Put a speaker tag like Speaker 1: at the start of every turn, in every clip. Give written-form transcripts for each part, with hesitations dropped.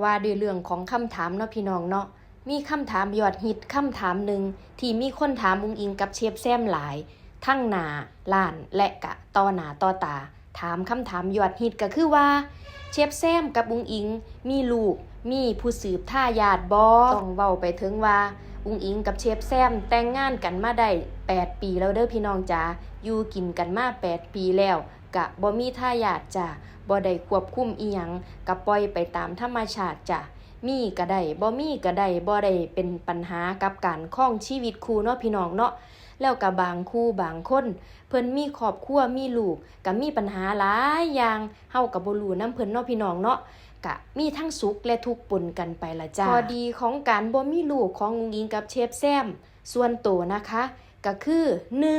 Speaker 1: ว่าด้วยเรื่องของคำถามเนาะพี่น้องเนาะมีคำถามยอดฮิตคำถามหนึ่งที่มีคนถามอุ้งอิงกับเชฟแซมหลายทั้งหน้าล้านและกะต่อหน้าต่อตาถามคำถามยอดฮิตก็คือว่าเชฟแซมกับอุ้งอิงมีลูกมีผู้สืบทายาทบ่ต้องเว้าไปถึงว่าอุ้งอิงกับเชฟแซมแต่งงานกันมาได้8 ปีแล้วเด้อพี่น้องจ๋าอยู่กินกันมา8 ปีแล้วกะบ่มีทายาทจ้ะบ่ได้ควบคุมอีหยังก็ปล่อยไปตามธรรมชาติจ้ะมีก็ได้บ่มีก็ได้บ่ได้เป็นปัญหากับการครองชีวิตคู่เนาะพี่น้องเนาะแล้วก็บางคู่บางคนเพิ่นมีครอบครัวมีลูกก็มีปัญหาหลายอย่างเฮาก็บ่รู้นำเพิ่นเนาะพี่น้องเนาะก็มีทั้งสุขและทุกข์ปนกันไปละจ้าข้อดีของการบ่มีลูกของอุ้งอิงกับเชฟแซมส่วนตัวนะคะก็คือ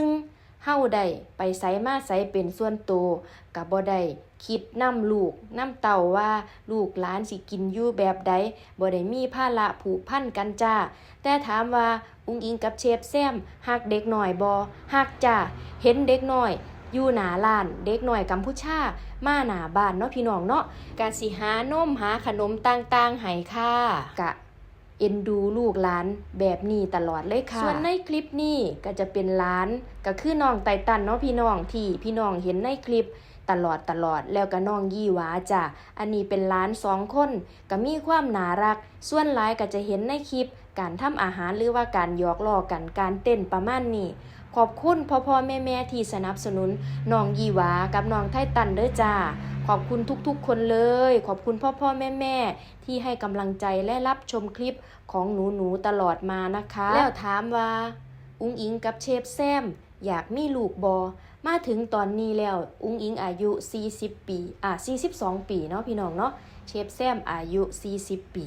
Speaker 1: 1เฮาได้ไปไสมาไสเป็นส่วนตัวก็บ่ได้คิดนำลูกนำเต้าว่าลูกหลานสิกินอยู่แบบใดบ่ได้มีภาระผูกพันกันจ้าแต่ถามว่าอุ้งอิงกับเชฟแซมฮักเด็กน้อยบ่ฮักจ้าเห็นเด็กน้อยอยู่หน้าร้านเด็กน้อยกัมพูชามาหน้าบ้านเนาะพี่น้องเนาะก็สิหานมหาขนมต่างๆให้ค่ะกะเอ็นดูลูกหลานแบบนี้ตลอดเลยค่ะส่วนในคลิปนี้ก็จะเป็นหลานก็คือน้องไตตันเนาะพี่น้องที่พี่น้องเห็นในคลิปตลอดแล้วก็น้องยี่หวาจ้ะอันนี้เป็นหลาน2 คนก็มีความน่ารักส่วนหลายก็จะเห็นในคลิปการทำอาหารหรือว่าการหยอกล้อกันการเต้นประมาณนี้ขอบคุณพ่อแม่ที่สนับสนุนน้องยี่หวากับน้องไทตันเด้อจ้าขอบคุณทุกๆคนเลยขอบคุณพ่อแม่ที่ให้กำลังใจและรับชมคลิปของหนูตลอดมานะคะแล้วถามว่าอุ้งอิงกับเชฟแซมอยากมีลูกบ่มาถึงตอนนี้แล้วอุ้งอิงอายุ40 ปี42 ปีเนาะพี่น้องเนาะเชฟแซมอายุ40 ปี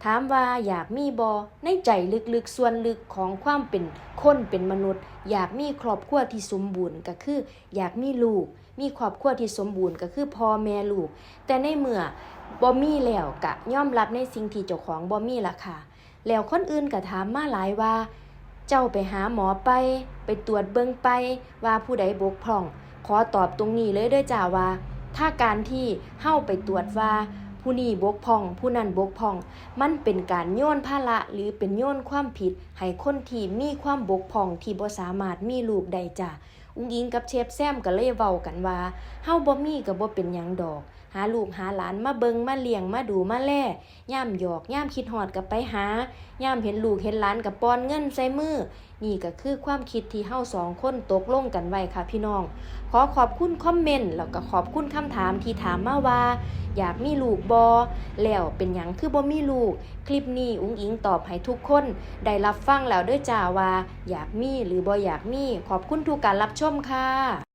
Speaker 1: ถามว่าอยากมีบ่ในใจลึกๆส่วนลึกของความเป็นคนเป็นมนุษย์อยากมีครอบครัวที่สมบูรณ์ก็คืออยากมีลูกมีครอบครัวที่สมบูรณ์ก็คือพ่อแม่ลูกแต่ในเมื่อบ่มีแล้วก็ยอมรับในสิ่งที่เจ้าของบ่มีล่ะค่ะแล้วคนอื่นก็ถามมาหลายว่าเจ้าไปหาหมอไปตรวจเบิ่งไปว่าผู้ใดบกพร่องขอตอบตรงนี้เลยเด้อจ้าว่าถ้าการที่เฮาไปตรวจว่าผู้นี้บกพร่องผู้นั้นบกพร่องมันเป็นการโยนภาระหรือเป็นโยนความผิดให้คนที่มีความบกพร่องที่บ่สามารถมีลูกได้จ้ะอุ้งอิงกับเชฟแซมก็เลยเว้ากันว่าเฮาบ่มีก็บ่เป็นหยังดอกหาลูกหาหลานมาเบิงมาเลี้ยงมาดูมาแลย่ามหยอกย่ามคิดฮอดก็ไปหาย่ามเห็นลูกเห็นหลานก็ป้อนเงินใส่มือนี่ก็คือความคิดที่เฮา2 คนตกลงกันไว้ค่ะพี่น้องขอบคุณคอมเมนต์แล้วก็ขอบคุณคำถามที่ถามมาว่าอยากมีลูกบ่แล้วเป็นหยังคือบ่มีลูกคลิปนี้อุ้งอิงตอบให้ทุกคนได้รับฟังแล้วเด้อจ้าว่าอยากมีหรือบ่อยากมีขอบคุณทุกการรับชมค่ะ